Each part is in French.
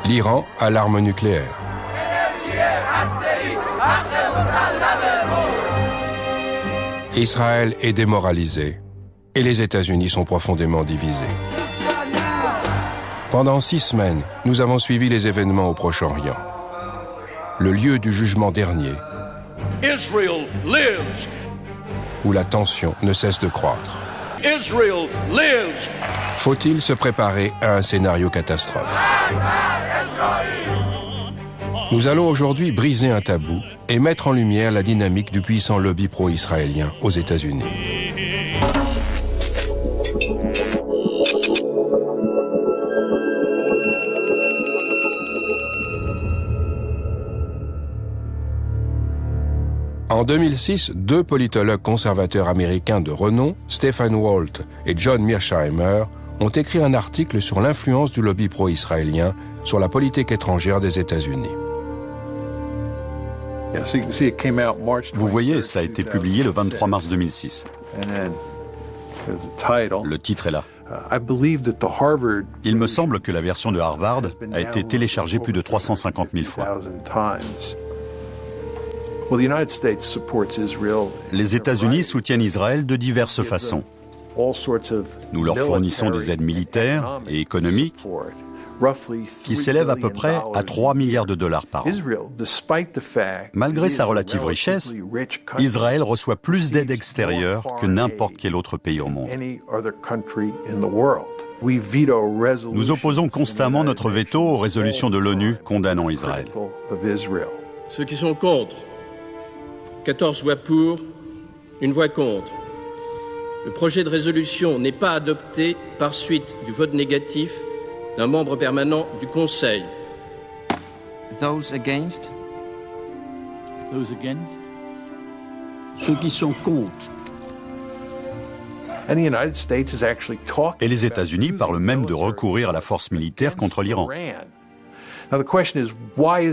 L'Iran a l'arme nucléaire. Israël est démoralisé et les États-Unis sont profondément divisés. Pendant 6 semaines, nous avons suivi les événements au Proche-Orient. Le lieu du jugement dernier, Israel lives. Où la tension ne cesse de croître. Israel lives. Faut-il se préparer à un scénario catastrophe? Nous allons aujourd'hui briser un tabou et mettre en lumière la dynamique du puissant lobby pro-israélien aux États-Unis. En 2006, 2 politologues conservateurs américains de renom, Stephen Walt et John Mearsheimer, ont écrit un article sur l'influence du lobby pro-israélien sur la politique étrangère des États-Unis. Vous voyez, ça a été publié le 23 mars 2006. Le titre est là. Il me semble que la version de Harvard a été téléchargée plus de 350 000 fois. Les États-Unis soutiennent Israël de diverses façons. Nous leur fournissons des aides militaires et économiques qui s'élèvent à peu près à 3 milliards de dollars par an. Malgré sa relative richesse, Israël reçoit plus d'aide extérieure que n'importe quel autre pays au monde. Nous opposons constamment notre veto aux résolutions de l'ONU condamnant Israël. Ceux qui sont contre, 14 voix pour, 1 voix contre. Le projet de résolution n'est pas adopté par suite du vote négatif d'un membre permanent du Conseil. Those against? Those against? Ceux qui sont contre. Et les États-Unis parlent même de recourir à la force militaire contre l'Iran.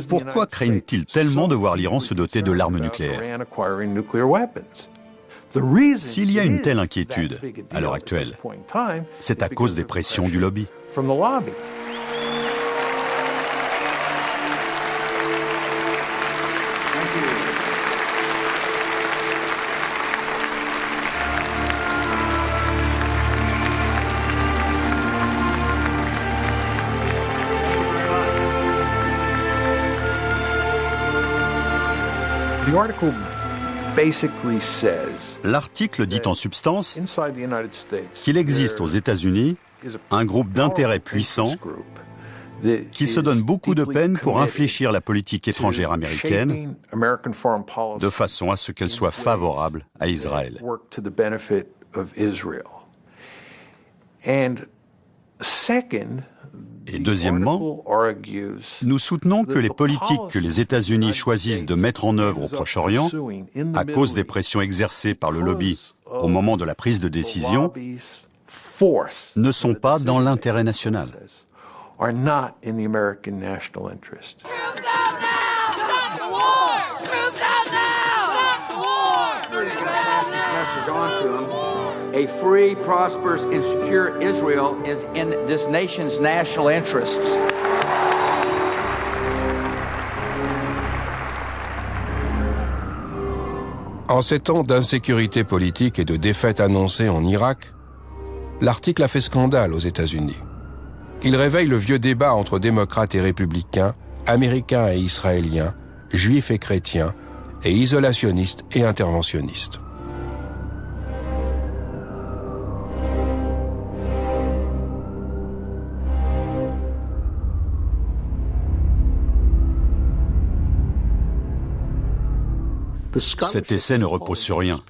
Pourquoi craignent-ils tellement de voir l'Iran se doter de l'arme nucléaire? S'il y a une telle inquiétude à l'heure actuelle, c'est à cause des pressions du lobby. L'article dit en substance qu'il existe aux États-Unis un groupe d'intérêts puissants qui se donne beaucoup de peine pour infléchir la politique étrangère américaine de façon à ce qu'elle soit favorable à Israël. Et deuxièmement, nous soutenons que les politiques que les États-Unis choisissent de mettre en œuvre au Proche-Orient, à cause des pressions exercées par le lobby au moment de la prise de décision, ne sont pas dans l'intérêt national. A free, prosperous, and secure Israel is in this nation's national interests. En ces temps d'insécurité politique et de défaite annoncée en Irak, l'article a fait scandale aux États-Unis. Il réveille le vieux débat entre démocrates et républicains, américains et israéliens, juifs et chrétiens, et isolationnistes et interventionnistes. Cet essai ne repose sur rien.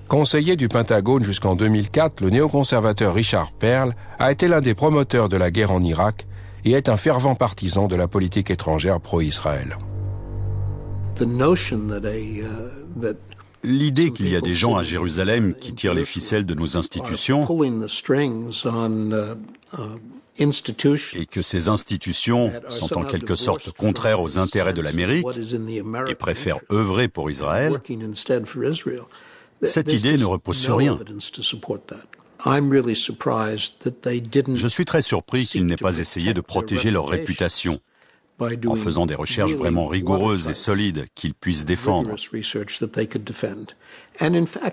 Conseiller du Pentagone jusqu'en 2004, le néoconservateur Richard Perle a été l'un des promoteurs de la guerre en Irak et est un fervent partisan de la politique étrangère pro-Israël. L'idée qu'il y a des gens à Jérusalem qui tirent les ficelles de nos institutions et que ces institutions sont en quelque sorte contraires aux intérêts de l'Amérique et préfèrent œuvrer pour Israël, cette idée ne repose sur rien. Je suis très surpris qu'ils n'aient pas essayé de protéger leur réputation en faisant des recherches vraiment rigoureuses et solides qu'ils puissent défendre.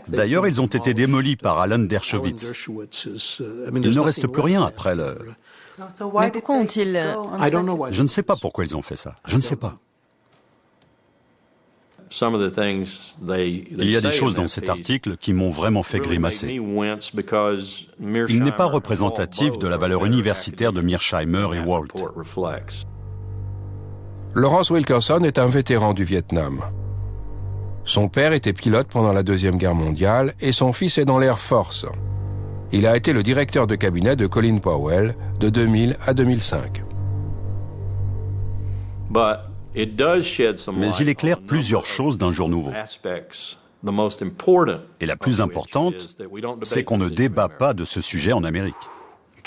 D'ailleurs, ils ont été démolis par Alan Dershowitz. Il ne reste plus rien après le... Mais pourquoi ont-ils... Je ne sais pas pourquoi ils ont fait ça. Je ne sais pas. Il y a des choses dans cet article qui m'ont vraiment fait grimacer. Il n'est pas représentatif de la valeur universitaire de Mearsheimer et Walt. Lawrence Wilkerson est un vétéran du Vietnam. Son père était pilote pendant la Deuxième Guerre mondiale et son fils est dans l'Air Force. Il a été le directeur de cabinet de Colin Powell de 2000 à 2005. Mais il éclaire plusieurs choses d'un jour nouveau. Et la plus importante, c'est qu'on ne débat pas de ce sujet en Amérique.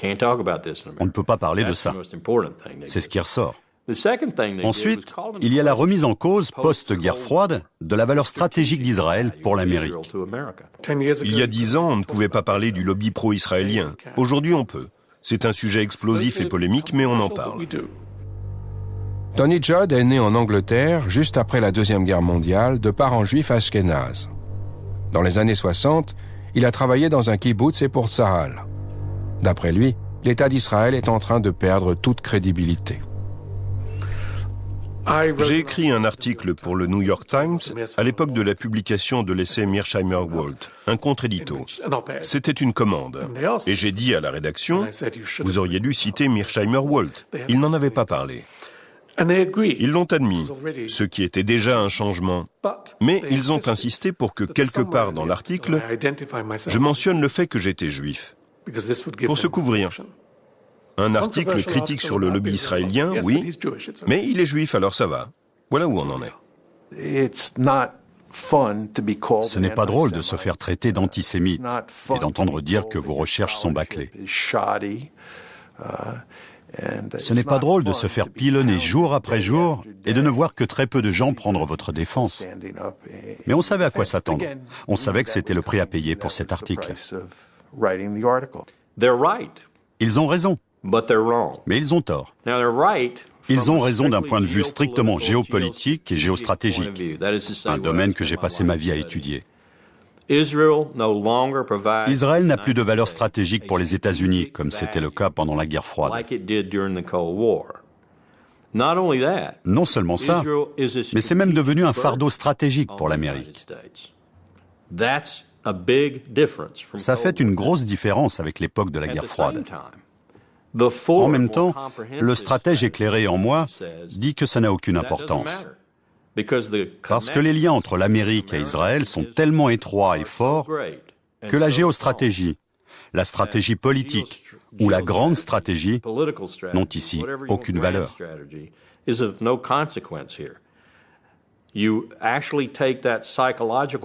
On ne peut pas parler de ça. C'est ce qui ressort. Ensuite, il y a la remise en cause post-guerre froide de la valeur stratégique d'Israël pour l'Amérique. Il y a 10 ans, on ne pouvait pas parler du lobby pro-israélien. Aujourd'hui, on peut. C'est un sujet explosif et polémique, mais on en parle. Tony Judd est né en Angleterre juste après la Deuxième Guerre mondiale de parents juifs ashkénazes. Dans les années 60, il a travaillé dans un kibboutz et pour Tsahal. D'après lui, l'État d'Israël est en train de perdre toute crédibilité. J'ai écrit un article pour le New York Times à l'époque de la publication de l'essai Mearsheimer-Walt, un contre-édito. C'était une commande. Et j'ai dit à la rédaction, vous auriez dû citer Mearsheimer-Walt. Ils n'en avaient pas parlé. Ils l'ont admis, ce qui était déjà un changement. Mais ils ont insisté pour que quelque part dans l'article, je mentionne le fait que j'étais juif. Pour se couvrir. Un article critique sur le lobby israélien, oui, mais il est juif, alors ça va. Voilà où on en est. Ce n'est pas drôle de se faire traiter d'antisémite et d'entendre dire que vos recherches sont bâclées. Ce n'est pas drôle de se faire pilonner jour après jour et de ne voir que très peu de gens prendre votre défense. Mais on savait à quoi s'attendre. On savait que c'était le prix à payer pour cet article. Ils ont raison. Mais ils ont tort. Ils ont raison d'un point de vue strictement géopolitique et géostratégique, un domaine que j'ai passé ma vie à étudier. Israël n'a plus de valeur stratégique pour les États-Unis, comme c'était le cas pendant la guerre froide. Non seulement ça, mais c'est même devenu un fardeau stratégique pour l'Amérique. Ça fait une grosse différence avec l'époque de la guerre froide. En même temps, le stratège éclairé en moi dit que ça n'a aucune importance. Parce que les liens entre l'Amérique et Israël sont tellement étroits et forts que la géostratégie, la stratégie politique ou la grande stratégie n'ont ici aucune valeur.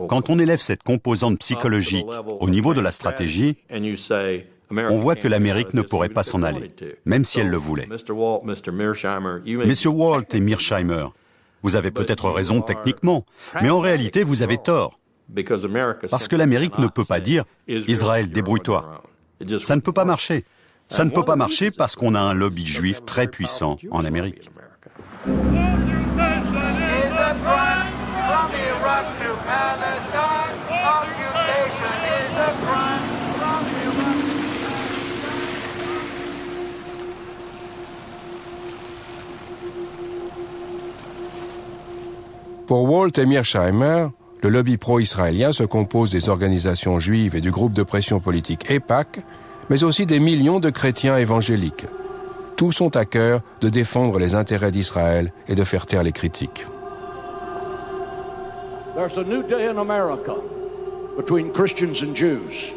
Quand on élève cette composante psychologique au niveau de la stratégie, on voit que l'Amérique ne pourrait pas s'en aller, même si elle le voulait. Messieurs Walt et Mearsheimer, vous avez peut-être raison techniquement, mais en réalité, vous avez tort. Parce que l'Amérique ne peut pas dire « Israël, débrouille-toi ». Ça ne peut pas marcher. Ça ne peut pas marcher parce qu'on a un lobby juif très puissant en Amérique. Pour Walt et Mearsheimer, le lobby pro-israélien se compose des organisations juives et du groupe de pression politique EIPAC, mais aussi des millions de chrétiens évangéliques. Tous ont à cœur de défendre les intérêts d'Israël et de faire taire les critiques. There's a new day in America between Christians and Jews.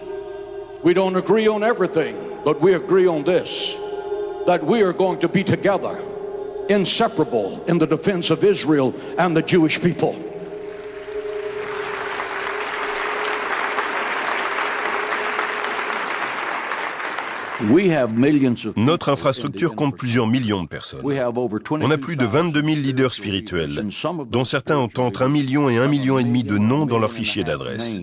We don't agree on everything, but we agree on this, that we are going to be together, inseparable in the defense of Israel and the Jewish people. Notre infrastructure compte plusieurs millions de personnes. On a plus de 22 000 leaders spirituels, dont certains ont entre 1 million et 1,5 million de noms dans leur fichier d'adresse.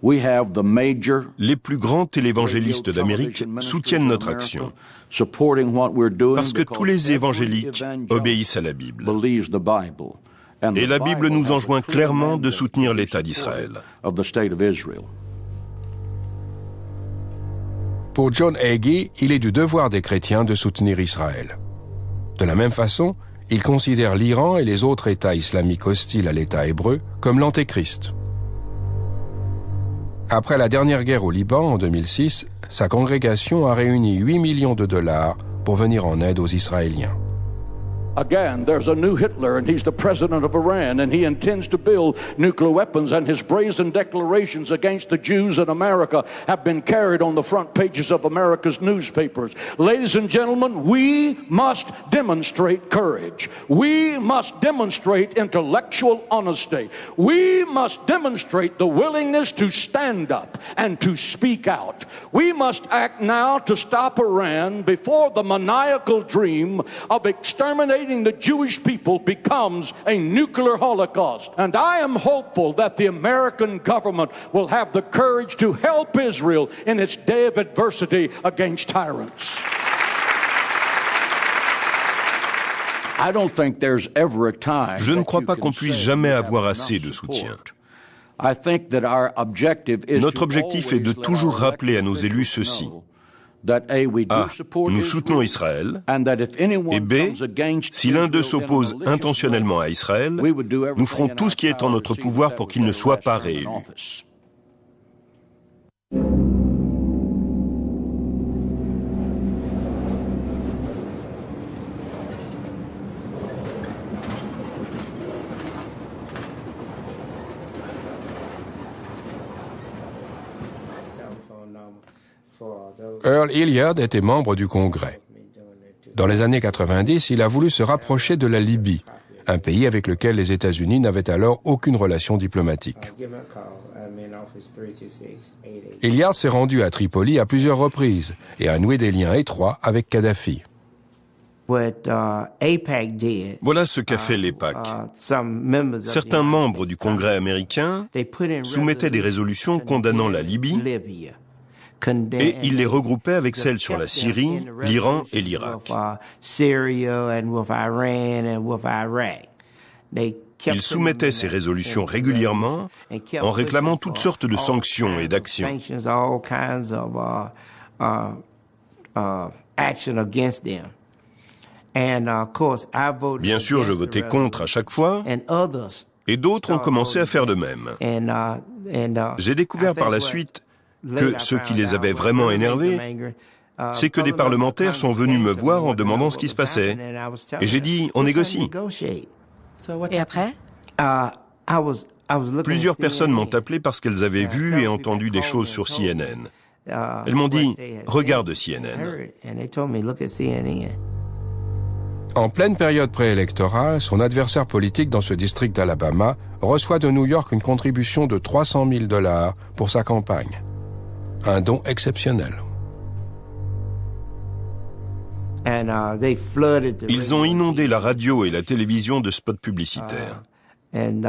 Les plus grands télévangélistes d'Amérique soutiennent notre action parce que tous les évangéliques obéissent à la Bible. Et la Bible nous enjoint clairement de soutenir l'État d'Israël. Pour John Hagee, il est du devoir des chrétiens de soutenir Israël. De la même façon, il considère l'Iran et les autres États islamiques hostiles à l'État hébreu comme l'antéchrist. Après la dernière guerre au Liban en 2006, sa congrégation a réuni 8 millions de dollars pour venir en aide aux Israéliens. Again, there's a new Hitler, and he's the president of Iran, and he intends to build nuclear weapons, and his brazen declarations against the Jews in America have been carried on the front pages of America's newspapers. Ladies and gentlemen, we must demonstrate courage. We must demonstrate intellectual honesty. We must demonstrate the willingness to stand up and to speak out. We must act now to stop Iran before the maniacal dream of exterminating the Jewish people becomes a nuclear holocaust. And I am hopeful that the American government will have the courage to help Israel in its day of adversity against tyrants. Je ne crois pas qu'on puisse jamais avoir assez de soutien. Notre objectif est de toujours rappeler à nos élus ceci. A. Nous soutenons Israël. Et B. Si l'un d'eux s'oppose intentionnellement à Israël, nous ferons tout ce qui est en notre pouvoir pour qu'il ne soit pas réélu. Earl Hilliard était membre du Congrès. Dans les années 90, il a voulu se rapprocher de la Libye, un pays avec lequel les États-Unis n'avaient alors aucune relation diplomatique. Hilliard s'est rendu à Tripoli à plusieurs reprises et a noué des liens étroits avec Kadhafi. Voilà ce qu'a fait l'AIPAC. Certains membres du Congrès américain soumettaient des résolutions condamnant la Libye et il les regroupait avec celles sur la Syrie, l'Iran et l'Irak. Il soumettait ces résolutions régulièrement en réclamant toutes sortes de sanctions et d'actions. Bien sûr, je votais contre à chaque fois, et d'autres ont commencé à faire de même. J'ai découvert par la suite que ce qui les avait vraiment énervés, c'est que des parlementaires sont venus me voir en demandant ce qui se passait. Et j'ai dit, on négocie. Et après? Plusieurs personnes m'ont appelé parce qu'elles avaient vu et entendu des choses sur CNN. Elles m'ont dit, regarde CNN. En pleine période préélectorale, son adversaire politique dans ce district d'Alabama reçoit de New York une contribution de 300 000 $ pour sa campagne. Un don exceptionnel. Ils ont inondé la radio et la télévision de spots publicitaires. Il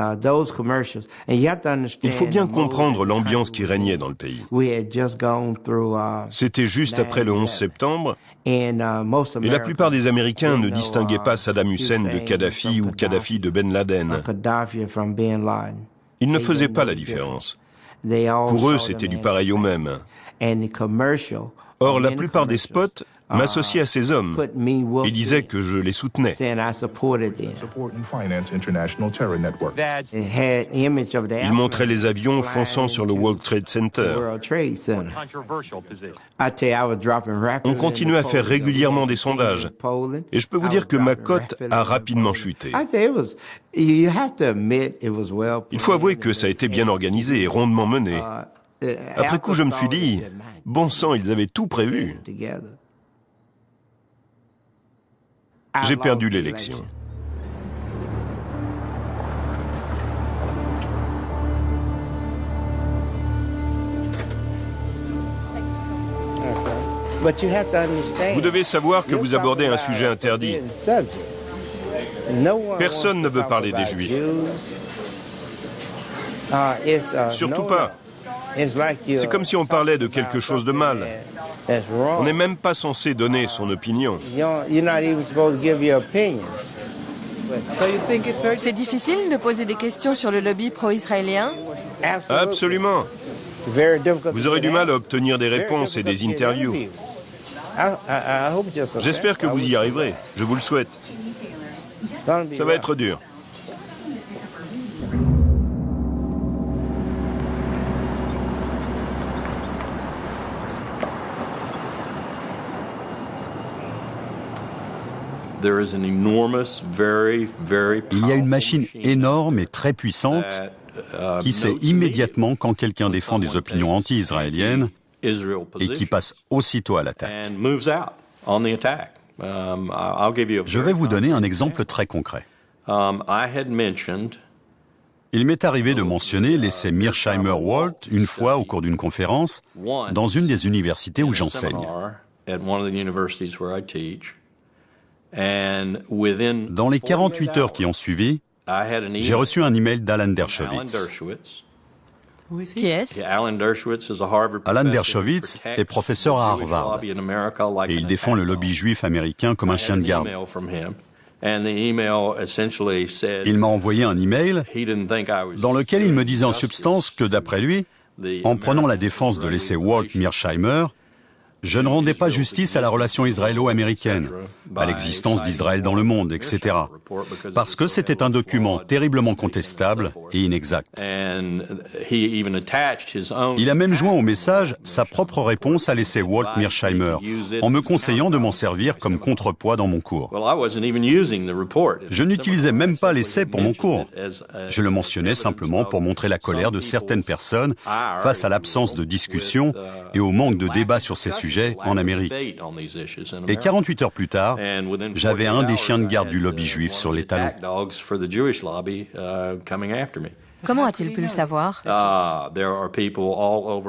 faut bien comprendre l'ambiance qui régnait dans le pays. C'était juste après le 11 septembre, et la plupart des Américains ne distinguaient pas Saddam Hussein de Kadhafi ou Kadhafi de Ben Laden. Ils ne faisaient pas la différence. Pour eux, c'était du pareil au même. Or, la plupart des spots m'associaient à ces hommes et disaient que je les soutenais. Ils montraient les avions fonçant sur le World Trade Center. On continuait à faire régulièrement des sondages. Et je peux vous dire que ma cote a rapidement chuté. Il faut avouer que ça a été bien organisé et rondement mené. Après coup, je me suis dit, bon sang, ils avaient tout prévu. J'ai perdu l'élection. Vous devez savoir que vous abordez un sujet interdit. Personne ne veut parler des Juifs. Surtout pas. C'est comme si on parlait de quelque chose de mal. On n'est même pas censé donner son opinion. C'est difficile de poser des questions sur le lobby pro-israélien? Absolument. Vous aurez du mal à obtenir des réponses et des interviews. J'espère que vous y arriverez. Je vous le souhaite. Ça va être dur. Il y a une machine énorme et très puissante qui sait immédiatement quand quelqu'un défend des opinions anti-israéliennes et qui passe aussitôt à l'attaque. Je vais vous donner un exemple très concret. Il m'est arrivé de mentionner l'essai Mearsheimer-Walt une fois au cours d'une conférence dans une des universités où j'enseigne. Dans les 48 heures qui ont suivi, j'ai reçu un email d'Alan Dershowitz. Qui est-ce? Alan Dershowitz est professeur à Harvard et il défend le lobby juif américain comme un chien de garde. Il m'a envoyé un email dans lequel il me disait en substance que, d'après lui, en prenant la défense de l'essai Walt-Mearsheimer, je ne rendais pas justice à la relation israélo-américaine, à l'existence d'Israël dans le monde, etc. Parce que c'était un document terriblement contestable et inexact. Il a même joint au message sa propre réponse à l'essai Walt-Mearsheimer, en me conseillant de m'en servir comme contrepoids dans mon cours. Je n'utilisais même pas l'essai pour mon cours. Je le mentionnais simplement pour montrer la colère de certaines personnes face à l'absence de discussion et au manque de débat sur ces sujets en Amérique. Et 48 heures plus tard, j'avais un des chiens de garde du lobby juif sur les talons. Comment a-t-il pu le savoir?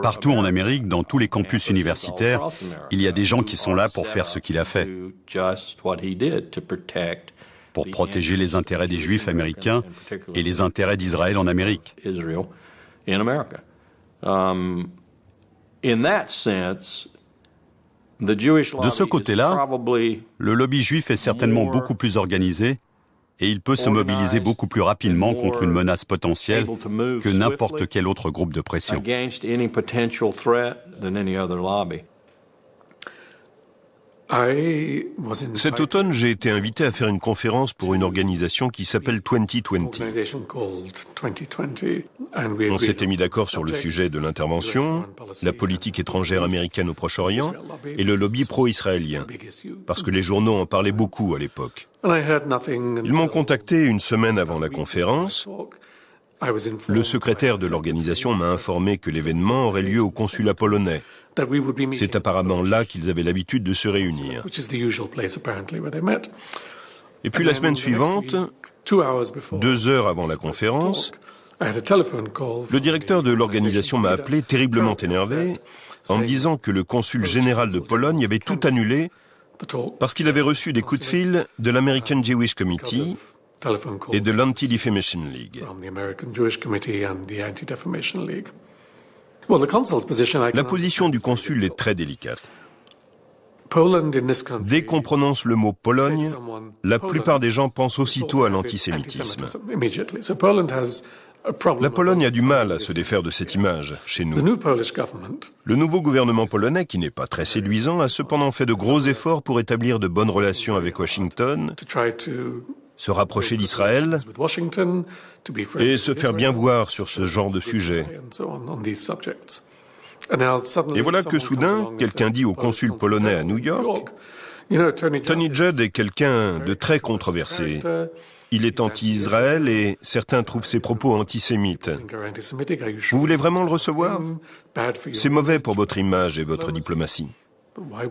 Partout en Amérique, dans tous les campus universitaires, il y a des gens qui sont là pour faire ce qu'il a fait, pour protéger les intérêts des Juifs américains et les intérêts d'Israël en Amérique. De ce côté-là, le lobby juif est certainement beaucoup plus organisé et il peut se mobiliser beaucoup plus rapidement contre une menace potentielle que n'importe quel autre groupe de pression. Cet automne, j'ai été invité à faire une conférence pour une organisation qui s'appelle 2020. On s'était mis d'accord sur le sujet de l'intervention, la politique étrangère américaine au Proche-Orient et le lobby pro-israélien, parce que les journaux en parlaient beaucoup à l'époque. Ils m'ont contacté une semaine avant la conférence. Le secrétaire de l'organisation m'a informé que l'événement aurait lieu au consulat polonais. C'est apparemment là qu'ils avaient l'habitude de se réunir. Et puis la semaine suivante, 2 heures avant la conférence, le directeur de l'organisation m'a appelé terriblement énervé en me disant que le consul général de Pologne avait tout annulé parce qu'il avait reçu des coups de fil de l'American Jewish Committee et de l'Anti-Defamation League. La position du consul est très délicate. Dès qu'on prononce le mot Pologne, la plupart des gens pensent aussitôt à l'antisémitisme. La Pologne a du mal à se défaire de cette image chez nous. Le nouveau gouvernement polonais, qui n'est pas très séduisant, a cependant fait de gros efforts pour établir de bonnes relations avec Washington, se rapprocher d'Israël et se faire bien voir sur ce genre de sujet. Et voilà que soudain, quelqu'un dit au consul polonais à New York, Tony Judd est quelqu'un de très controversé. Il est anti-Israël et certains trouvent ses propos antisémites. Vous voulez vraiment le recevoir? C'est mauvais pour votre image et votre diplomatie.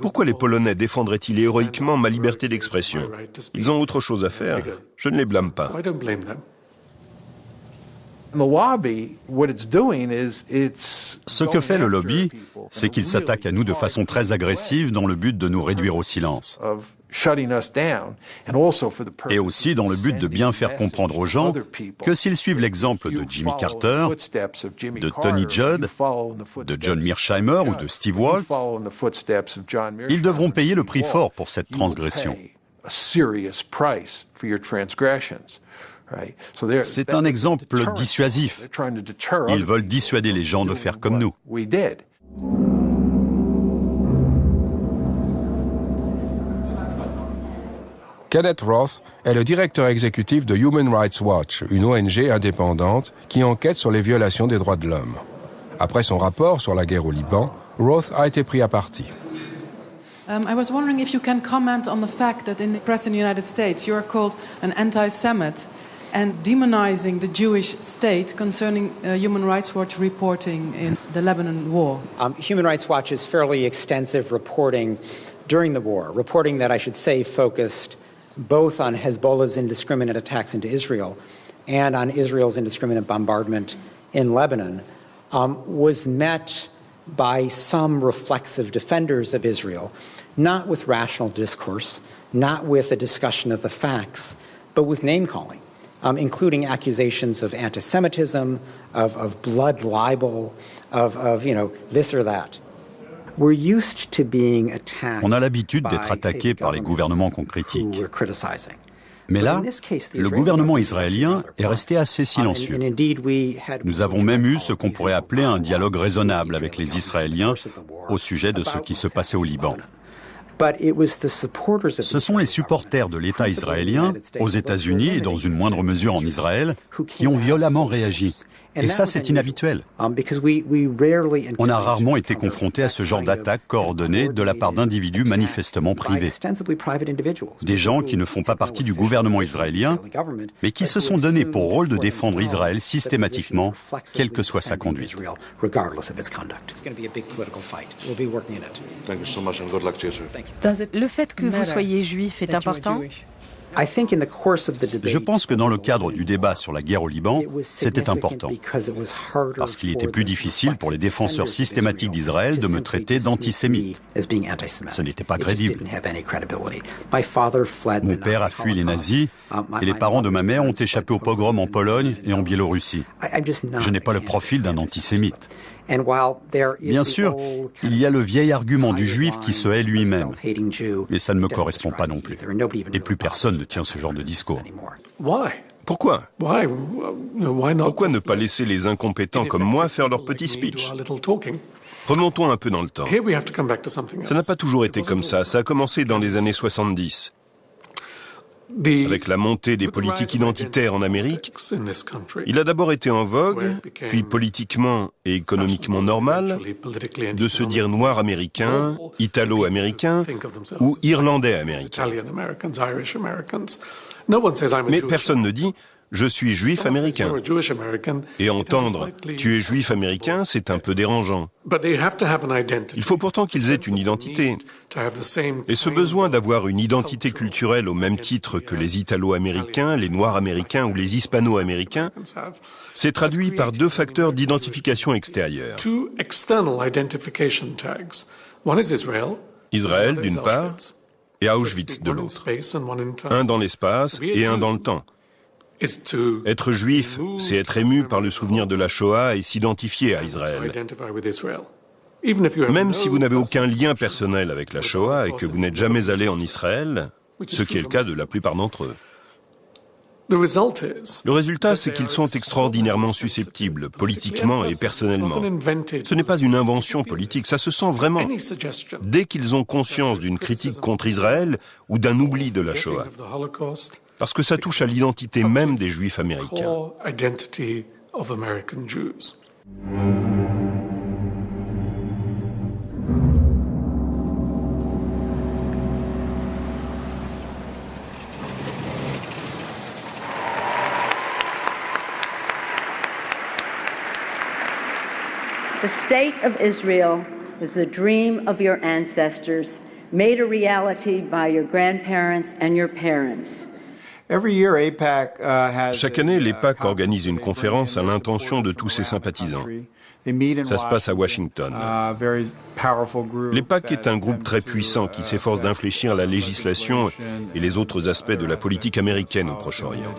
Pourquoi les Polonais défendraient-ils héroïquement ma liberté d'expression? Ils ont autre chose à faire. Je ne les blâme pas. Ce que fait le lobby, c'est qu'il s'attaque à nous de façon très agressive dans le but de nous réduire au silence. Et aussi dans le but de bien faire comprendre aux gens que s'ils suivent l'exemple de Jimmy Carter, de Tony Judd, de John Mearsheimer ou de Steve Walt, ils devront payer le prix fort pour cette transgression. C'est un exemple dissuasif. Ils veulent dissuader les gens de faire comme nous. Kenneth Roth est le directeur exécutif de Human Rights Watch, une ONG indépendante qui enquête sur les violations des droits de l'homme. Après son rapport sur la guerre au Liban, Roth a été pris à partie. I was wondering if you can comment on the fact that in the press in the United States you are called an anti-Semite and demonizing the Jewish state concerning Human Rights Watch reporting in the Lebanon war. Human Rights Watch's fairly extensive reporting during the war, reporting that I should say focused both on Hezbollah's indiscriminate attacks into Israel and on Israel's indiscriminate bombardment in Lebanon, was met by some reflexive defenders of Israel, not with rational discourse, not with a discussion of the facts, but with name-calling, including accusations of anti-Semitism, of blood libel, of this or that. On a l'habitude d'être attaqué par les gouvernements qu'on critique. Mais là, le gouvernement israélien est resté assez silencieux. Nous avons même eu ce qu'on pourrait appeler un dialogue raisonnable avec les Israéliens au sujet de ce qui se passait au Liban. Ce sont les supporters de l'État israélien, aux États-Unis et dans une moindre mesure en Israël, qui ont violemment réagi. Et ça, c'est inhabituel. On a rarement été confronté à ce genre d'attaque coordonnée de la part d'individus manifestement privés. Des gens qui ne font pas partie du gouvernement israélien, mais qui se sont donnés pour rôle de défendre Israël systématiquement, quelle que soit sa conduite. Le fait que vous soyez juif est important ? Je pense que dans le cadre du débat sur la guerre au Liban, c'était important, parce qu'il était plus difficile pour les défenseurs systématiques d'Israël de me traiter d'antisémite. Ce n'était pas crédible. Mon père a fui les nazis et les parents de ma mère ont échappé au pogrom en Pologne et en Biélorussie. Je n'ai pas le profil d'un antisémite. Bien sûr, il y a le vieil argument du juif qui se hait lui-même, mais ça ne me correspond pas non plus. Et plus personne ne tient ce genre de discours. Pourquoi ? Pourquoi ne pas laisser les incompétents comme moi faire leur petit speech ? Remontons un peu dans le temps. Ça n'a pas toujours été comme ça. Ça a commencé dans les années 70. Avec la montée des politiques identitaires en Amérique, il a d'abord été en vogue, puis politiquement et économiquement normal, de se dire noir américain, italo-américain ou irlandais américain. Mais personne ne dit « je suis juif américain ». Et entendre « tu es juif américain », c'est un peu dérangeant. Il faut pourtant qu'ils aient une identité. Et ce besoin d'avoir une identité culturelle au même titre que les Italo-américains, les Noirs américains ou les Hispano-américains, s'est traduit par deux facteurs d'identification extérieure. Israël d'une part, et Auschwitz de l'autre. Un dans l'espace et un dans le temps. Être juif, c'est être ému par le souvenir de la Shoah et s'identifier à Israël. Même si vous n'avez aucun lien personnel avec la Shoah et que vous n'êtes jamais allé en Israël, ce qui est le cas de la plupart d'entre eux. Le résultat, c'est qu'ils sont extraordinairement susceptibles, politiquement et personnellement. Ce n'est pas une invention politique, ça se sent vraiment. Dès qu'ils ont conscience d'une critique contre Israël ou d'un oubli de la Shoah. Parce que ça touche à l'identité même des Juifs américains. The state of Israel was the dream of your ancestors, made a reality by your grandparents and your parents. Chaque année, l'AIPAC organise une conférence à l'intention de tous ses sympathisants. Ça se passe à Washington. L'AIPAC est un groupe très puissant qui s'efforce d'infléchir la législation et les autres aspects de la politique américaine au Proche-Orient.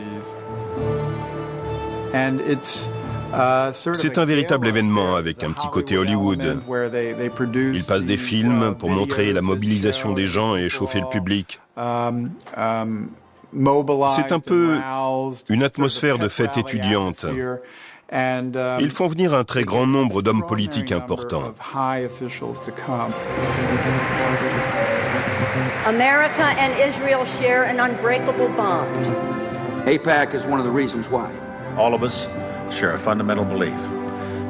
C'est un véritable événement avec un petit côté Hollywood. Ils passent des films pour montrer la mobilisation des gens et chauffer le public. C'est un peu une atmosphère de fête étudiante. Ils font venir un très grand nombre d'hommes politiques importants. America and Israel share an unbreakable bond. AIPAC is one of the reasons why. All of us share a fundamental belief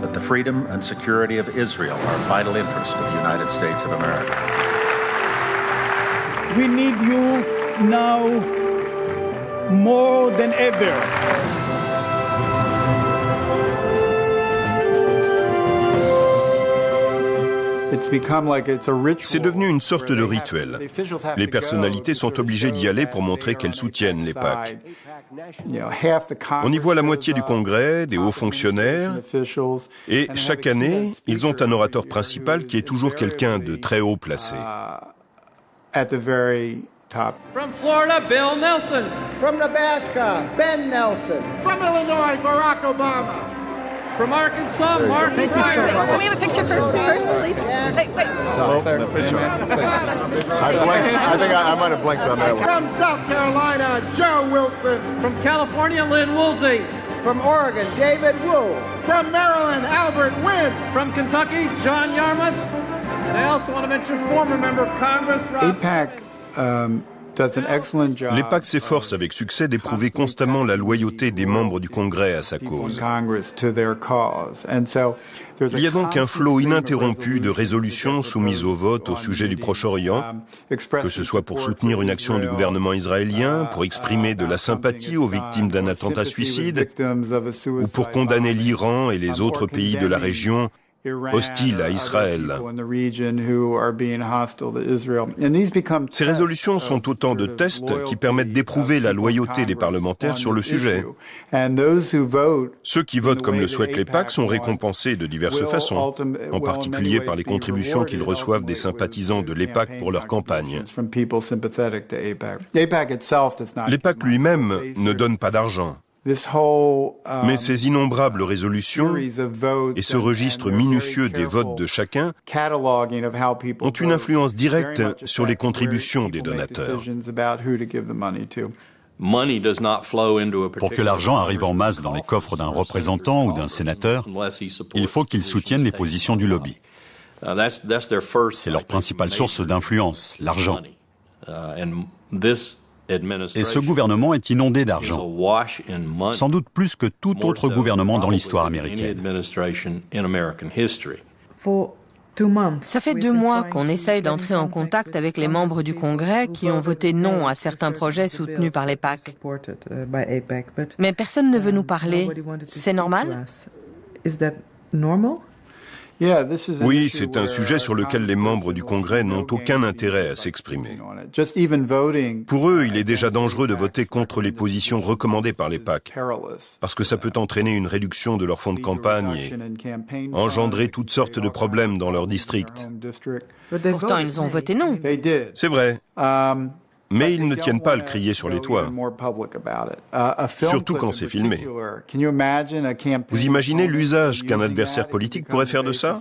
that the freedom and security of Israel are a vital interest of the United States of America. We need you now more than ever. C'est devenu une sorte de rituel. Les personnalités sont obligées d'y aller pour montrer qu'elles soutiennent l'AIPAC. On y voit la moitié du Congrès, des hauts fonctionnaires, et chaque année, ils ont un orateur principal qui est toujours quelqu'un de très haut placé. From Florida, Bill Nelson. From Nebraska, Ben Nelson. From Illinois, Barack Obama. From Arkansas, Mark Ryan. Can we have a picture first, please? Wait. I think I might have blanked on that one. From South Carolina, Joe Wilson. From California, Lynn Woolsey. From Oregon, David Wu. From Maryland, Albert Wynn. From Kentucky, John Yarmouth. And I also want to mention former member of Congress, AIPAC L'AIPAC s'efforce avec succès d'éprouver constamment la loyauté des membres du Congrès à sa cause. Il y a donc un flot ininterrompu de résolutions soumises au vote au sujet du Proche-Orient, que ce soit pour soutenir une action du gouvernement israélien, pour exprimer de la sympathie aux victimes d'un attentat suicide, ou pour condamner l'Iran et les autres pays de la région hostiles à Israël. Ces résolutions sont autant de tests qui permettent d'éprouver la loyauté des parlementaires sur le sujet. Ceux qui votent comme le souhaite l'AIPAC sont récompensés de diverses façons, en particulier par les contributions qu'ils reçoivent des sympathisants de l'AIPAC pour leur campagne. L'AIPAC lui-même ne donne pas d'argent. Mais ces innombrables résolutions et ce registre minutieux des votes de chacun ont une influence directe sur les contributions des donateurs. Pour que l'argent arrive en masse dans les coffres d'un représentant ou d'un sénateur, il faut qu'ils soutiennent les positions du lobby. C'est leur principale source d'influence, l'argent. Et ce gouvernement est inondé d'argent, sans doute plus que tout autre gouvernement dans l'histoire américaine. Ça fait 2 mois qu'on essaye d'entrer en contact avec les membres du Congrès qui ont voté non à certains projets soutenus par l'AIPAC. Mais personne ne veut nous parler. C'est normal ? Oui, c'est un sujet sur lequel les membres du Congrès n'ont aucun intérêt à s'exprimer. Pour eux, il est déjà dangereux de voter contre les positions recommandées par l'AIPAC, parce que ça peut entraîner une réduction de leur fonds de campagne et engendrer toutes sortes de problèmes dans leur district. Pourtant, ils ont voté non. C'est vrai. Mais ils ne tiennent pas à le crier sur les toits, surtout quand c'est filmé. Vous imaginez l'usage qu'un adversaire politique pourrait faire de ça ?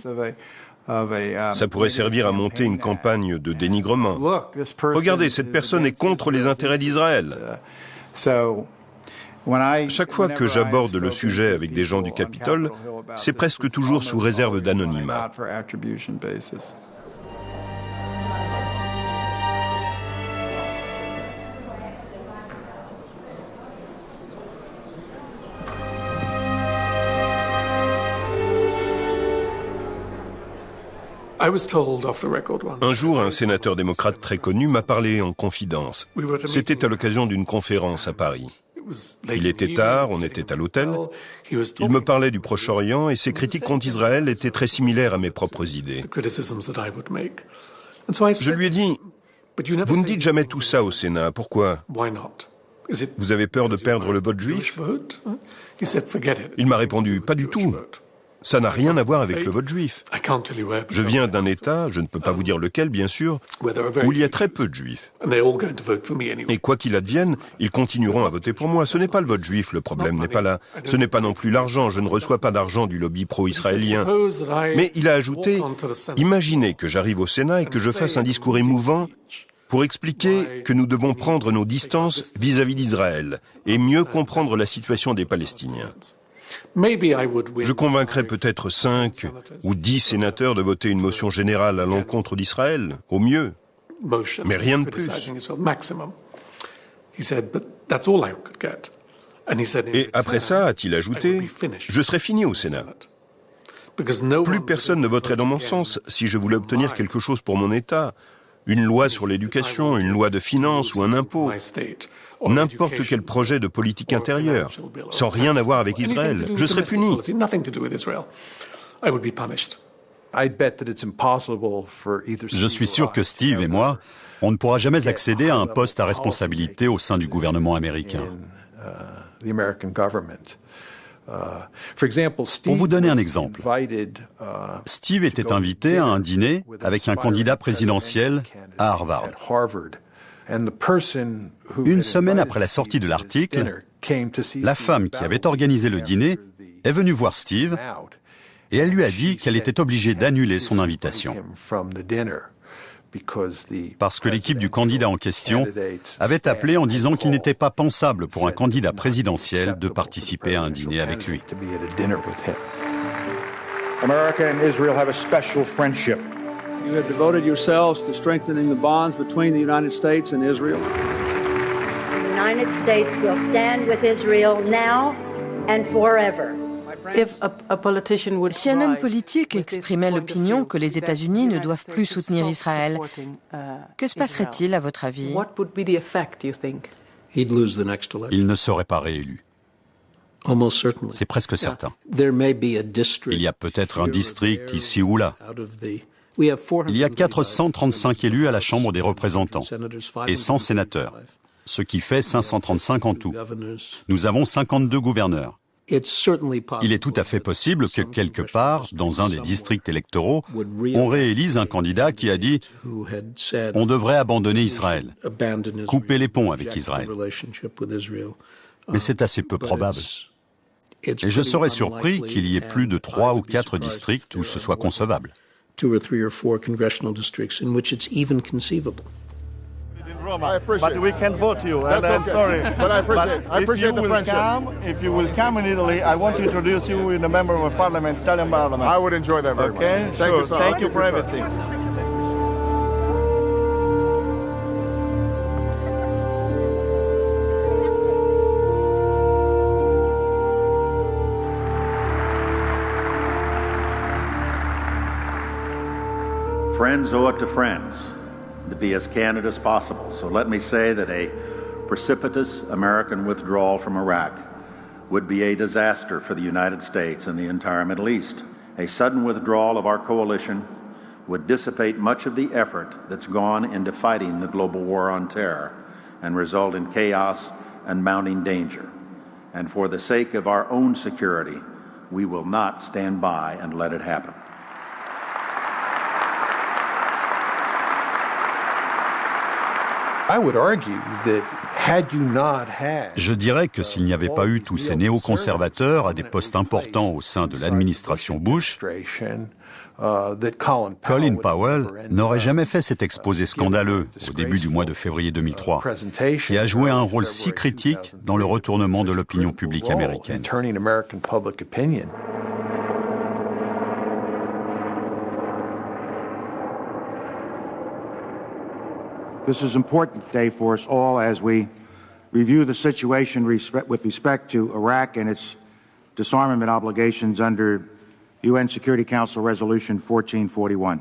Ça pourrait servir à monter une campagne de dénigrement. Regardez, cette personne est contre les intérêts d'Israël. Chaque fois que j'aborde le sujet avec des gens du Capitole, c'est presque toujours sous réserve d'anonymat. Un jour, un sénateur démocrate très connu m'a parlé en confidence. C'était à l'occasion d'une conférence à Paris. Il était tard, on était à l'hôtel. Il me parlait du Proche-Orient et ses critiques contre Israël étaient très similaires à mes propres idées. Je lui ai dit, vous ne dites jamais tout ça au Sénat, pourquoi ? Vous avez peur de perdre le vote juif ? Il m'a répondu, pas du tout. Ça n'a rien à voir avec le vote juif. Je viens d'un État, je ne peux pas vous dire lequel bien sûr, où il y a très peu de juifs. Et quoi qu'il advienne, ils continueront à voter pour moi. Ce n'est pas le vote juif, le problème n'est pas là. Ce n'est pas non plus l'argent, je ne reçois pas d'argent du lobby pro-israélien. Mais il a ajouté, imaginez que j'arrive au Sénat et que je fasse un discours émouvant pour expliquer que nous devons prendre nos distances vis-à-vis d'Israël et mieux comprendre la situation des Palestiniens. Je convaincrai peut-être 5 ou 10 sénateurs de voter une motion générale à l'encontre d'Israël, au mieux, mais rien de plus. Et après ça, a-t-il ajouté, je serai fini au Sénat. Plus personne ne voterait dans mon sens si je voulais obtenir quelque chose pour mon État, une loi sur l'éducation, une loi de finances ou un impôt. N'importe quel projet de politique intérieure, sans rien avoir avec Israël, je serai puni. Je suis sûr que Steve et moi, on ne pourra jamais accéder à un poste à responsabilité au sein du gouvernement américain. Pour vous donner un exemple, Steve était invité à un dîner avec un candidat présidentiel à Harvard. Une semaine après la sortie de l'article, la femme qui avait organisé le dîner est venue voir Steve et elle lui a dit qu'elle était obligée d'annuler son invitation. Parce que l'équipe du candidat en question avait appelé en disant qu'il n'était pas pensable pour un candidat présidentiel de participer à un dîner avec lui. America and Israel have a special friendship. You have devoted yourselves to strengthening the bonds between the United States and Israel. The United States will stand with Israel now and forever. Si un homme politique exprimait l'opinion que les États-Unis ne doivent plus soutenir Israël, que se passerait-il à votre avis ? Il ne serait pas réélu. C'est presque certain. Il y a peut-être un district ici ou là. Il y a 435 élus à la Chambre des représentants et 100 sénateurs, ce qui fait 535 en tout. Nous avons 52 gouverneurs. Il est tout à fait possible que quelque part, dans un des districts électoraux, on réélise un candidat qui a dit « On devrait abandonner Israël, couper les ponts avec Israël ». Mais c'est assez peu probable. Et je serais surpris qu'il y ait plus de 3 ou 4 districts où ce soit concevable. I appreciate but we can vote you. That's and I'm okay. sorry. But I appreciate the friendship. If you will come in Italy, I want to introduce you with a member of parliament, Italian parliament. I would enjoy that very much. Thank you so much. Thank you for everything. Friends owe it to friends to be as candid as possible. So let me say that a precipitous American withdrawal from Iraq would be a disaster for the United States and the entire Middle East. A sudden withdrawal of our coalition would dissipate much of the effort that's gone into fighting the global war on terror and result in chaos and mounting danger. And for the sake of our own security, we will not stand by and let it happen. Je dirais que s'il n'y avait pas eu tous ces néoconservateurs à des postes importants au sein de l'administration Bush, Colin Powell n'aurait jamais fait cet exposé scandaleux au début du mois de février 2003, qui a joué un rôle si critique dans le retournement de l'opinion publique américaine. This is an important day for us all as we review the situation with respect to Iraq and its disarmament obligations under UN Security Council Resolution 1441.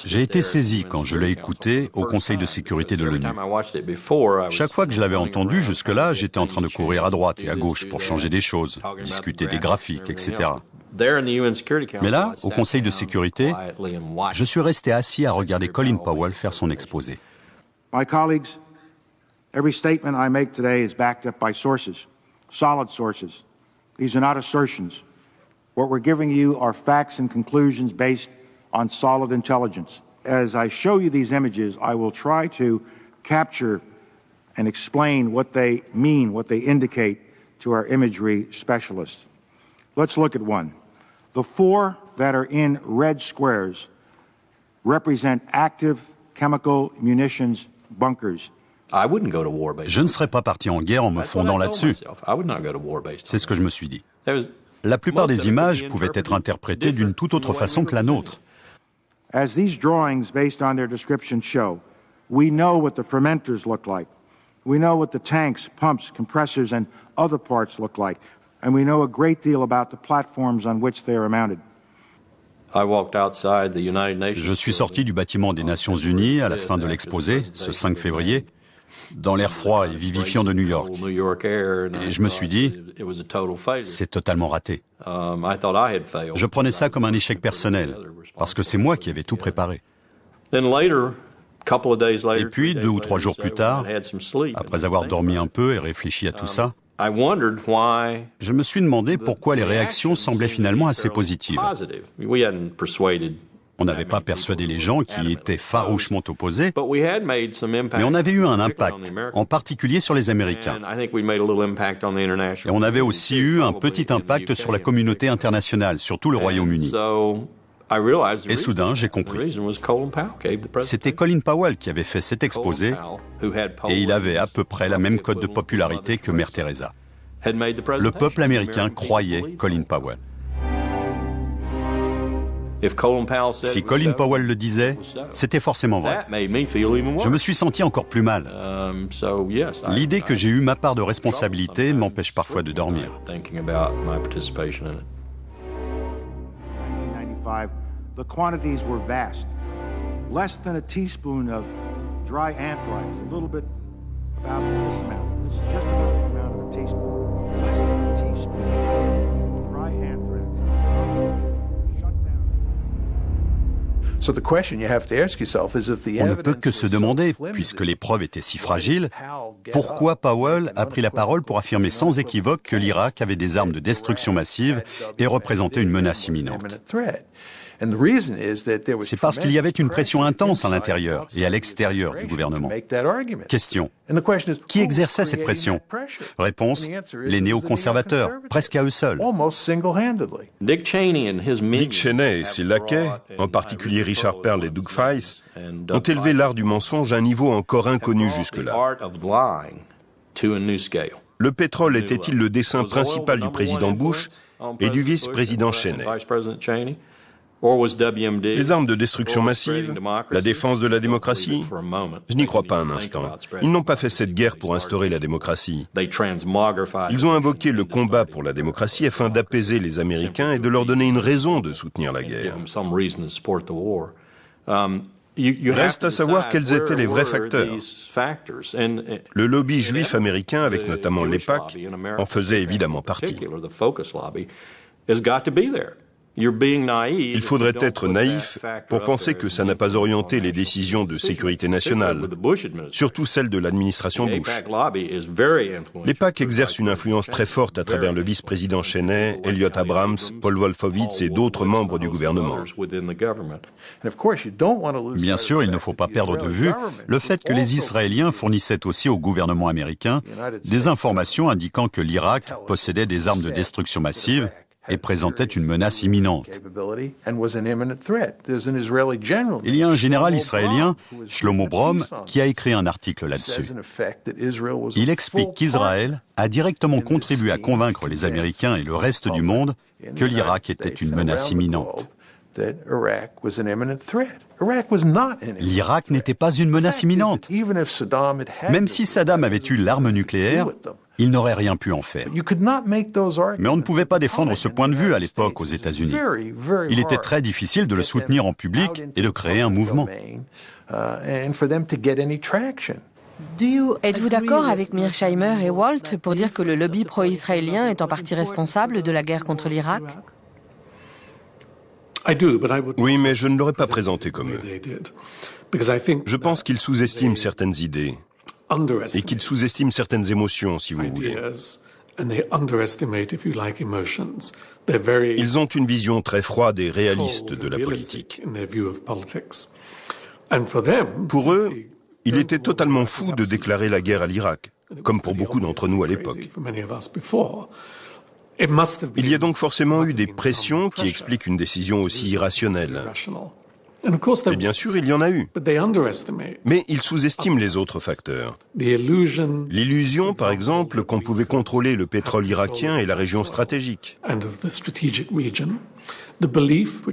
J'ai été saisi quand je l'ai écouté au Conseil de sécurité de l'ONU. Chaque fois que je l'avais entendu, jusque-là, j'étais en train de courir à droite et à gauche pour changer des choses, discuter des graphiques, etc. Mais là, au Conseil de sécurité, je suis resté assis à regarder Colin Powell faire son exposé. My colleagues, Every statement I make today is backed up by sources, solid sources. These are not assertions. What we're giving you are facts and conclusions based on solid intelligence. As I show you these images, I will try to capture and explain what they mean, what they indicate to our imagery specialists. Let's look at one. The four that are in red squares represent active chemical munitions bunkers. Je ne serais pas parti en guerre en me fondant là-dessus. C'est ce que je me suis dit. La plupart des images pouvaient être interprétées d'une toute autre façon que la nôtre. As these drawings based on their description show, we know what the fermenters look like. We know what the tanks, pumps, compressors, and other parts look like. And we know a great deal about the platforms on which they are mounted. Je suis sorti du bâtiment des Nations Unies à la fin de l'exposé, ce 5 février, dans l'air froid et vivifiant de New York. Et je me suis dit, c'est totalement raté. Je prenais ça comme un échec personnel, parce que c'est moi qui avais tout préparé. Et puis, 2 ou 3 jours plus tard, après avoir dormi un peu et réfléchi à tout ça, je me suis demandé pourquoi les réactions semblaient finalement assez positives. On n'avait pas persuadé les gens qui étaient farouchement opposés, mais on avait eu un impact, en particulier sur les Américains. Et on avait aussi eu un petit impact sur la communauté internationale, surtout le Royaume-Uni. Et soudain, j'ai compris. C'était Colin Powell qui avait fait cet exposé, et il avait à peu près la même cote de popularité que Mère Teresa. Le peuple américain croyait Colin Powell. Si Colin Powell le disait, c'était forcément vrai. Je me suis senti encore plus mal. L'idée que j'ai eu ma part de responsabilité m'empêche parfois de dormir. The quantities were vast. Less than a teaspoon of dry anthrax, a little bit about this amount. This is just about the amount of a teaspoon. Less than a teaspoon of dry anthrax. Shut down. So the question you have to ask yourself is if the On ne peut que se demander, puisque les preuves étaient si fragiles, pourquoi Powell a pris la parole pour affirmer sans équivoque que l'Irak avait des armes de destruction massive et représentait une menace imminente. C'est parce qu'il y avait une pression intense à l'intérieur et à l'extérieur du gouvernement. Question. Qui exerçait cette pression? Réponse. Les néoconservateurs, presque à eux seuls. Dick Cheney et ses laquais, en particulier Richard Perle et Doug Feist, ont élevé l'art du mensonge à un niveau encore inconnu jusque-là. Le pétrole était-il le dessein principal du président Bush et du vice-président Cheney? Les armes de destruction massive, la défense de la démocratie, je n'y crois pas un instant. Ils n'ont pas fait cette guerre pour instaurer la démocratie. Ils ont invoqué le combat pour la démocratie afin d'apaiser les Américains et de leur donner une raison de soutenir la guerre. Reste à savoir quels étaient les vrais facteurs. Le lobby juif américain, avec notamment l'EPAC, en faisait évidemment partie. Il faudrait être naïf pour penser que ça n'a pas orienté les décisions de sécurité nationale, surtout celles de l'administration Bush. L'EPAC exerce une influence très forte à travers le vice-président Cheney, Elliott Abrams, Paul Wolfowitz et d'autres membres du gouvernement. Bien sûr, il ne faut pas perdre de vue le fait que les Israéliens fournissaient aussi au gouvernement américain des informations indiquant que l'Irak possédait des armes de destruction massive et présentait une menace imminente. Il y a un général israélien, Shlomo Brom, qui a écrit un article là-dessus. Il explique qu'Israël a directement contribué à convaincre les Américains et le reste du monde que l'Irak était une menace imminente. L'Irak n'était pas une menace imminente. Même si Saddam avait eu l'arme nucléaire, il n'aurait rien pu en faire. Mais on ne pouvait pas défendre ce point de vue à l'époque aux États-Unis. Il était très difficile de le soutenir en public et de créer un mouvement. Êtes-vous d'accord avec Mearsheimer et Walt pour dire que le lobby pro-israélien est en partie responsable de la guerre contre l'Irak? Oui, mais je ne l'aurais pas présenté comme eux. Je pense qu'ils sous-estiment certaines idées. et qu'ils sous-estiment certaines émotions, si vous voulez. Ils ont une vision très froide et réaliste de la politique. Pour eux, il était totalement fou de déclarer la guerre à l'Irak, comme pour beaucoup d'entre nous à l'époque. Il y a donc forcément eu des pressions qui expliquent une décision aussi irrationnelle. Et bien sûr, il y en a eu. Mais ils sous-estiment les autres facteurs. L'illusion, par exemple, qu'on pouvait contrôler le pétrole irakien et la région stratégique.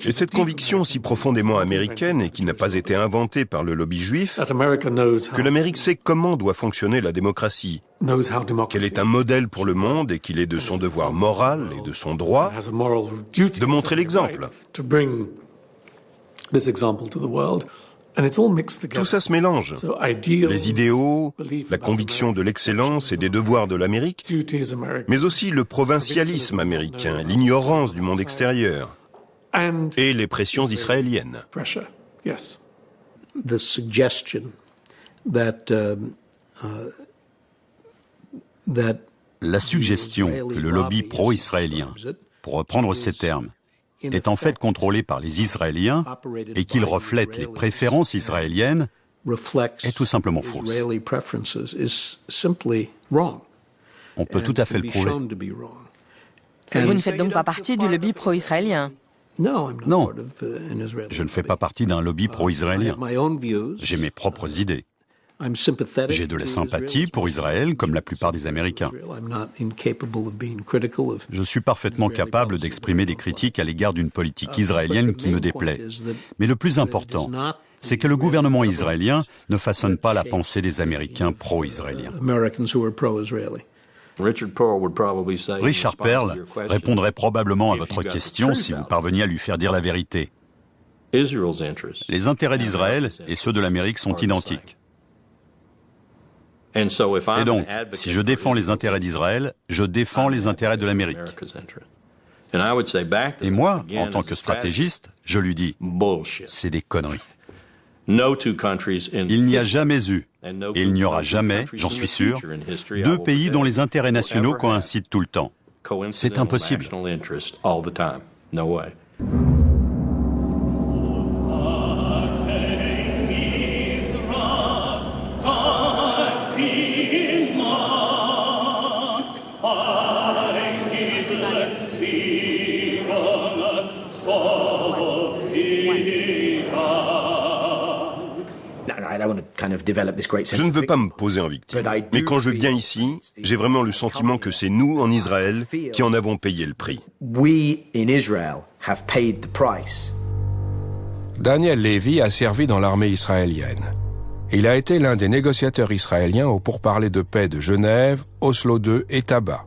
Et cette conviction si profondément américaine et qui n'a pas été inventée par le lobby juif, que l'Amérique sait comment doit fonctionner la démocratie, qu'elle est un modèle pour le monde et qu'il est de son devoir moral et de son droit de montrer l'exemple. Tout ça se mélange. Les idéaux, la conviction de l'excellence et des devoirs de l'Amérique, mais aussi le provincialisme américain, l'ignorance du monde extérieur et les pressions israéliennes. La suggestion que le lobby pro-israélien, pour reprendre ces termes, est en fait contrôlé par les Israéliens et qu'il reflète les préférences israéliennes est tout simplement fausse. On peut tout à fait le prouver. Vous ne faites donc pas partie du lobby pro-israélien? Non, je ne fais pas partie d'un lobby pro-israélien. J'ai mes propres idées. J'ai de la sympathie pour Israël, comme la plupart des Américains. Je suis parfaitement capable d'exprimer des critiques à l'égard d'une politique israélienne qui me déplaît. Mais le plus important, c'est que le gouvernement israélien ne façonne pas la pensée des Américains pro-israéliens. Richard Perle répondrait probablement à votre question si vous parveniez à lui faire dire la vérité. Les intérêts d'Israël et ceux de l'Amérique sont identiques. Et donc, si je défends les intérêts d'Israël, je défends les intérêts de l'Amérique. Et moi, en tant que stratégiste, je lui dis, c'est des conneries. Il n'y a jamais eu, et il n'y aura jamais, j'en suis sûr, deux pays dont les intérêts nationaux coïncident tout le temps. C'est impossible. Je ne veux pas me poser en victime, mais quand je viens ici, j'ai vraiment le sentiment que c'est nous, en Israël, qui en avons payé le prix. Daniel Levy a servi dans l'armée israélienne. Il a été l'un des négociateurs israéliens aux pourparlers de paix de Genève, Oslo II et Tabat.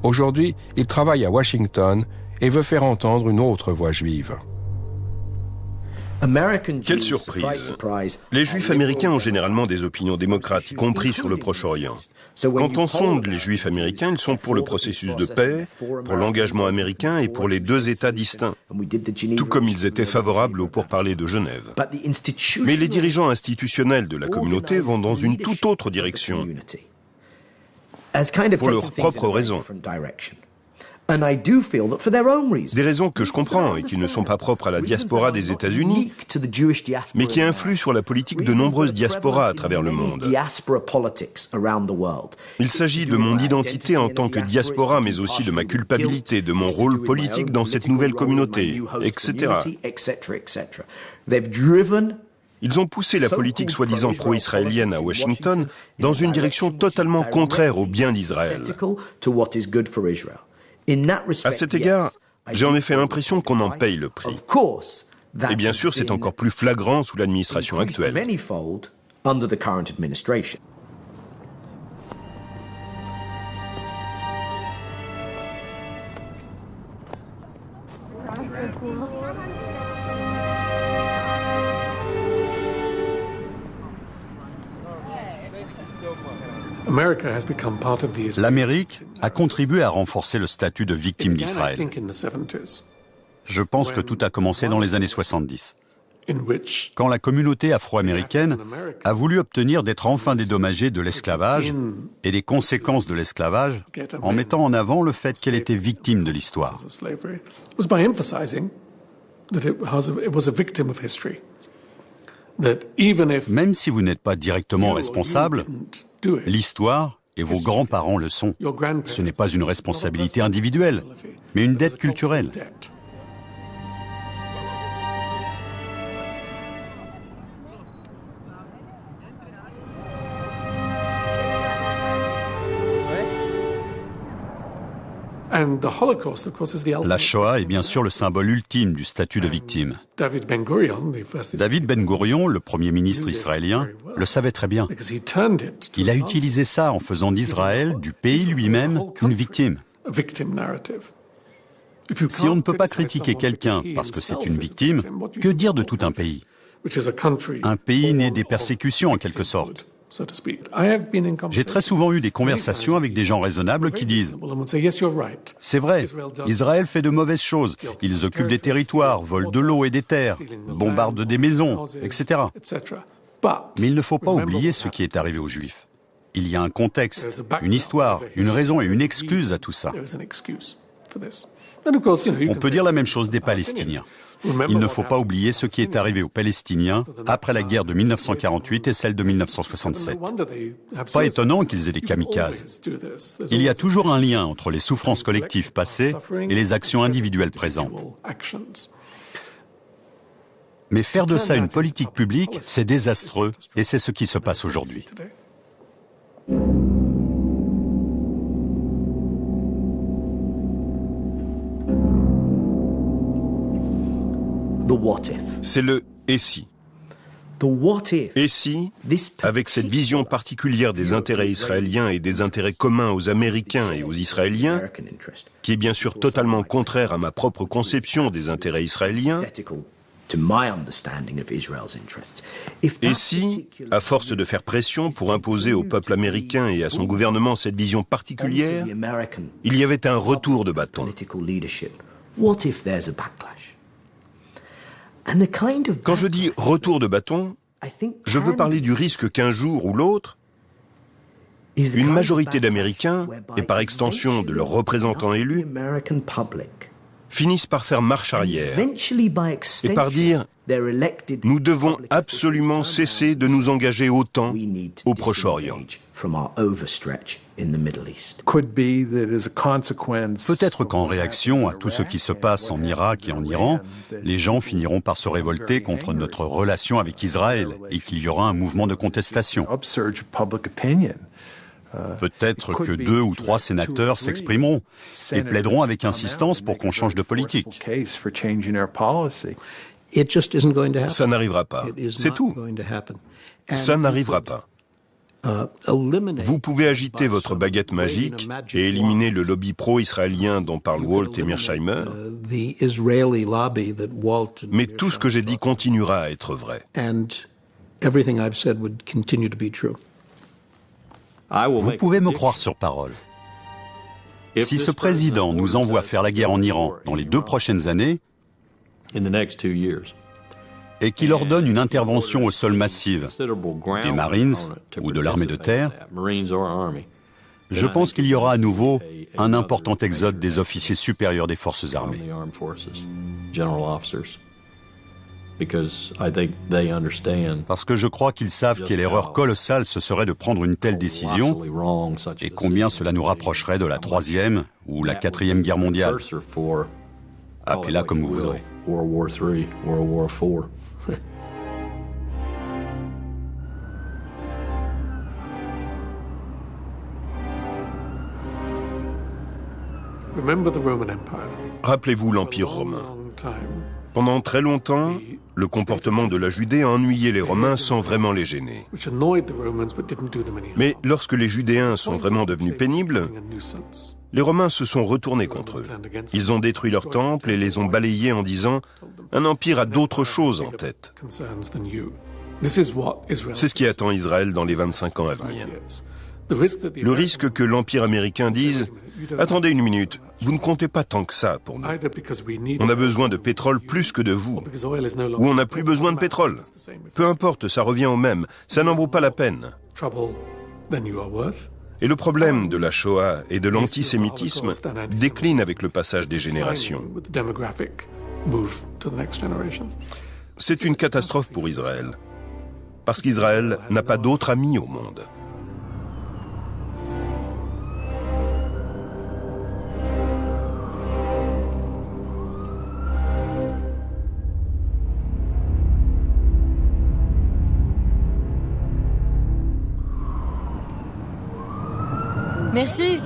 Aujourd'hui, il travaille à Washington et veut faire entendre une autre voix juive. Quelle surprise! Les Juifs américains ont généralement des opinions démocrates, y compris sur le Proche-Orient. Quand on sonde les Juifs américains, ils sont pour le processus de paix, pour l'engagement américain et pour les deux États distincts, tout comme ils étaient favorables aux pourparlers de Genève. Mais les dirigeants institutionnels de la communauté vont dans une toute autre direction, pour leurs propres raisons. Des raisons que je comprends et qui ne sont pas propres à la diaspora des États-Unis, mais qui influent sur la politique de nombreuses diasporas à travers le monde. Il s'agit de mon identité en tant que diaspora, mais aussi de ma culpabilité, de mon rôle politique dans cette nouvelle communauté, etc. Ils ont poussé la politique soi-disant pro-israélienne à Washington dans une direction totalement contraire au bien d'Israël. À cet égard, j'ai en effet l'impression qu'on en paye le prix. Et bien sûr, c'est encore plus flagrant sous l'administration actuelle. L'Amérique a contribué à renforcer le statut de victime d'Israël. Je pense que tout a commencé dans les années 70. quand la communauté afro-américaine a voulu obtenir d'être enfin dédommagée de l'esclavage et des conséquences de l'esclavage en mettant en avant le fait qu'elle était victime de l'histoire. Même si vous n'êtes pas directement responsable, l'histoire et vos grands-parents le sont. Ce n'est pas une responsabilité individuelle, mais une dette culturelle. La Shoah est bien sûr le symbole ultime du statut de victime. David Ben Gurion, le premier ministre israélien, le savait très bien. Il a utilisé ça en faisant d'Israël, du pays lui-même, une victime. Si on ne peut pas critiquer quelqu'un parce que c'est une victime, que dire de tout un pays? Un pays né des persécutions en quelque sorte. J'ai très souvent eu des conversations avec des gens raisonnables qui disent « C'est vrai, Israël fait de mauvaises choses, ils occupent des territoires, volent de l'eau et des terres, bombardent des maisons, etc. » Mais il ne faut pas oublier ce qui est arrivé aux Juifs. Il y a un contexte, une histoire, une raison et une excuse à tout ça. On peut dire la même chose des Palestiniens. Il ne faut pas oublier ce qui est arrivé aux Palestiniens après la guerre de 1948 et celle de 1967. Pas étonnant qu'ils aient des kamikazes. Il y a toujours un lien entre les souffrances collectives passées et les actions individuelles présentes. Mais faire de ça une politique publique, c'est désastreux et c'est ce qui se passe aujourd'hui. C'est le « et si ». Et si, avec cette vision particulière des intérêts israéliens et des intérêts communs aux Américains et aux Israéliens, qui est bien sûr totalement contraire à ma propre conception des intérêts israéliens, et si, à force de faire pression pour imposer au peuple américain et à son gouvernement cette vision particulière, il y avait un retour de bâton. Quand je dis retour de bâton, je veux parler du risque qu'un jour ou l'autre, une majorité d'Américains, et par extension de leurs représentants élus, finissent par faire marche arrière et par dire « Nous devons absolument cesser de nous engager autant au Proche-Orient ». Peut-être qu'en réaction à tout ce qui se passe en Irak et en Iran, les gens finiront par se révolter contre notre relation avec Israël et qu'il y aura un mouvement de contestation. Peut-être que 2 ou 3 sénateurs s'exprimeront et plaideront avec insistance pour qu'on change de politique. Ça n'arrivera pas. C'est tout. Ça n'arrivera pas. Vous pouvez agiter votre baguette magique et éliminer le lobby pro-israélien dont parlent Walt et Mearsheimer, mais tout ce que j'ai dit continuera à être vrai. Vous pouvez me croire sur parole. Si ce président nous envoie faire la guerre en Iran dans les 2 prochaines années, et qu'il ordonne une intervention au sol massive des Marines ou de l'armée de terre, je pense qu'il y aura à nouveau un important exode des officiers supérieurs des forces armées. Parce que je crois qu'ils savent quelle erreur colossale ce serait de prendre une telle décision et combien cela nous rapprocherait de la 3e ou la 4e guerre mondiale. Appelez-la comme vous voudrez. Rappelez-vous l'Empire romain. Pendant très longtemps, le comportement de la Judée a ennuyé les Romains sans vraiment les gêner. Mais lorsque les Judéens sont vraiment devenus pénibles, les Romains se sont retournés contre eux. Ils ont détruit leurs temples et les ont balayés en disant « Un empire a d'autres choses en tête ». C'est ce qui attend Israël dans les 25 ans à venir. Le risque que l'Empire américain dise « Attendez une minute, vous ne comptez pas tant que ça pour nous. On a besoin de pétrole plus que de vous. Ou on n'a plus besoin de pétrole. Peu importe, ça revient au même. Ça n'en vaut pas la peine. » Et le problème de la Shoah et de l'antisémitisme décline avec le passage des générations. C'est une catastrophe pour Israël. Parce qu'Israël n'a pas d'autre ami au monde. Merci.